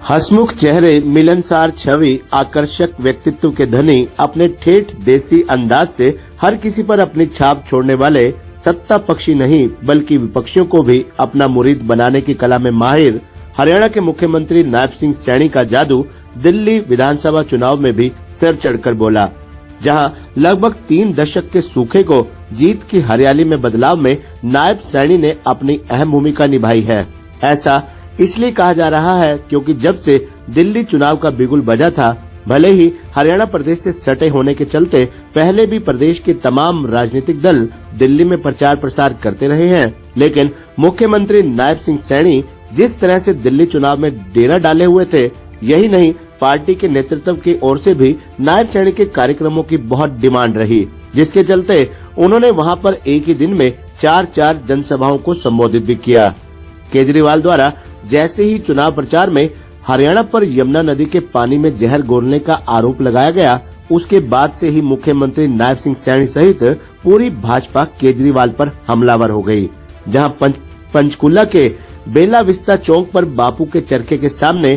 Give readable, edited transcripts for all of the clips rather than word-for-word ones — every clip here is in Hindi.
हसमुख चेहरे, मिलनसार छवि, आकर्षक व्यक्तित्व के धनी, अपने ठेठ देसी अंदाज से हर किसी पर अपनी छाप छोड़ने वाले सत्ता पक्षी नहीं बल्कि विपक्षियों को भी अपना मुरीद बनाने की कला में माहिर हरियाणा के मुख्यमंत्री नायब सिंह सैनी का जादू दिल्ली विधानसभा चुनाव में भी सिर चढ़कर बोला। जहां लगभग 3 दशक के सूखे को जीत की हरियाली में बदलाव में नायब सैनी ने अपनी अहम भूमिका निभाई है। ऐसा इसलिए कहा जा रहा है क्योंकि जब से दिल्ली चुनाव का बिगुल बजा था, भले ही हरियाणा प्रदेश से सटे होने के चलते पहले भी प्रदेश के तमाम राजनीतिक दल दिल्ली में प्रचार प्रसार करते रहे हैं, लेकिन मुख्यमंत्री नायब सिंह सैनी जिस तरह से दिल्ली चुनाव में डेरा डाले हुए थे, यही नहीं पार्टी के नेतृत्व की ओर से भी नायब सैनी के कार्यक्रमों की बहुत डिमांड रही, जिसके चलते उन्होंने वहां पर एक ही दिन में 4 जनसभाओं को संबोधित भी किया। केजरीवाल द्वारा जैसे ही चुनाव प्रचार में हरियाणा पर यमुना नदी के पानी में जहर घोलने का आरोप लगाया गया, उसके बाद से ही मुख्यमंत्री नायब सिंह सैनी सहित पूरी भाजपा केजरीवाल पर हमलावर हो गई। जहां पंचकुला के बेला विस्ता चौक पर बापू के चरखे के सामने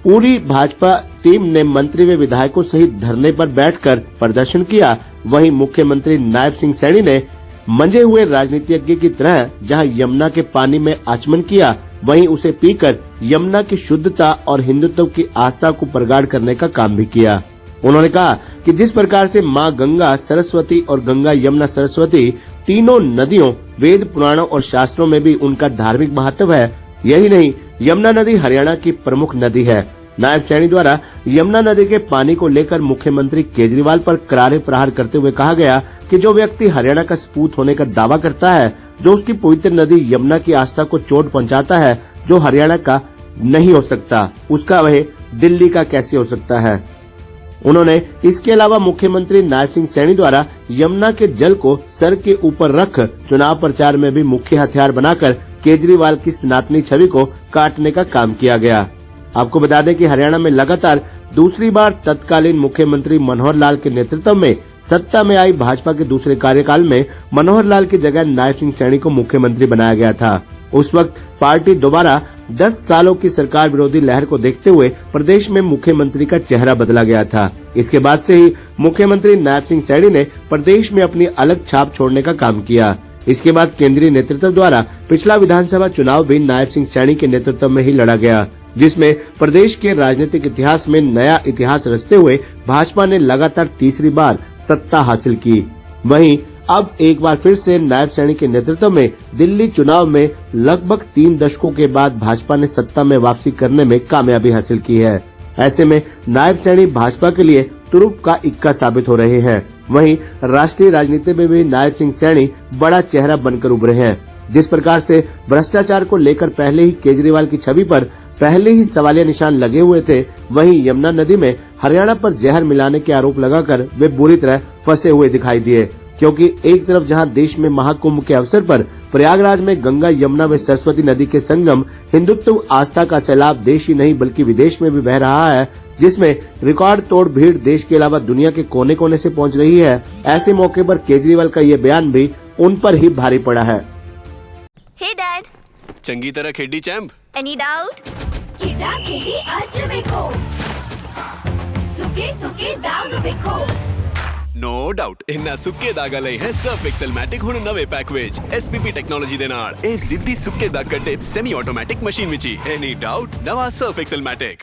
पूरी भाजपा टीम ने मंत्री व विधायकों सहित धरने पर बैठकर प्रदर्शन किया, वहीं मुख्यमंत्री नायब सिंह सैनी ने मंजे हुए राजनीतिज्ञ की तरह जहां यमुना के पानी में आचमन किया, वहीं उसे पीकर यमुना की शुद्धता और हिंदुत्व की आस्था को प्रगाढ़ करने का काम भी किया। उन्होंने कहा कि जिस प्रकार से मां गंगा सरस्वती और गंगा यमुना सरस्वती तीनों नदियों वेद पुराणों और शास्त्रों में भी उनका धार्मिक महत्व है, यही नहीं यमुना नदी हरियाणा की प्रमुख नदी है। नायब सैनी द्वारा यमुना नदी के पानी को लेकर मुख्यमंत्री केजरीवाल पर करारे प्रहार करते हुए कहा गया कि जो व्यक्ति हरियाणा का सपूत होने का दावा करता है, जो उसकी पवित्र नदी यमुना की आस्था को चोट पहुंचाता है, जो हरियाणा का नहीं हो सकता, उसका वह दिल्ली का कैसे हो सकता है। उन्होंने इसके अलावा मुख्यमंत्री नायब सिंह सैनी द्वारा यमुना के जल को सर के ऊपर रख चुनाव प्रचार में भी मुख्य हथियार बनाकर केजरीवाल की सनातनी छवि को काटने का काम किया गया। आपको बता दें कि हरियाणा में लगातार दूसरी बार तत्कालीन मुख्यमंत्री मनोहर लाल के नेतृत्व में सत्ता में आई भाजपा के दूसरे कार्यकाल में मनोहर लाल की जगह नायब सिंह सैनी को मुख्यमंत्री बनाया गया था। उस वक्त पार्टी दोबारा 10 सालों की सरकार विरोधी लहर को देखते हुए प्रदेश में मुख्यमंत्री का चेहरा बदला गया था। इसके बाद से ही मुख्यमंत्री नायब सिंह सैनी ने प्रदेश में अपनी अलग छाप छोड़ने का काम किया। इसके बाद केंद्रीय नेतृत्व द्वारा पिछला विधानसभा चुनाव भी नायब सिंह सैनी के नेतृत्व में ही लड़ा गया, जिसमें प्रदेश के राजनीतिक इतिहास में नया इतिहास रचते हुए भाजपा ने लगातार तीसरी बार सत्ता हासिल की। वहीं अब एक बार फिर से नायब सैनी के नेतृत्व में दिल्ली चुनाव में लगभग 3 दशकों के बाद भाजपा ने सत्ता में वापसी करने में कामयाबी हासिल की है। ऐसे में नायब सैनी भाजपा के लिए तुरुप का इक्का साबित हो रहे हैं। वहीं राष्ट्रीय राजनीति में भी नायब सिंह सैनी बड़ा चेहरा बनकर उभरे हैं। जिस प्रकार से भ्रष्टाचार को लेकर पहले ही केजरीवाल की छवि पर पहले ही सवालिया निशान लगे हुए थे, वहीं यमुना नदी में हरियाणा पर जहर मिलाने के आरोप लगाकर वे बुरी तरह फंसे हुए दिखाई दिए, क्योंकि एक तरफ जहां देश में महाकुंभ के अवसर पर प्रयागराज में गंगा यमुना व सरस्वती नदी के संगम हिंदुत्व आस्था का सैलाब देश ही नहीं बल्कि विदेश में भी बह रहा है, जिसमें रिकॉर्ड तोड़ भीड़ देश के अलावा दुनिया के कोने कोने से पहुंच रही है। ऐसे मौके पर केजरीवाल का ये बयान भी उन पर ही भारी पड़ा है। हे डैड, चंगी तरह खेडी चैंप। Any doubt? ಕಿಡ ಕಿಡಿ ಹಚ್ಚಬೇಕು ಸುಖಿ ಸುಖಿ ದಾಗಬೇಕು नो डाउट इन्ना सुक्के दागा लई है सर्फ एक्सेल मैटिक हुण नवे पैक विच एसपीपी टेक्नोलॉजी दे नाल ए जिद्दी सुक्के दाग कटे semi automatic machine which any doubt नवा सर्फ एक्सेल मैटिक।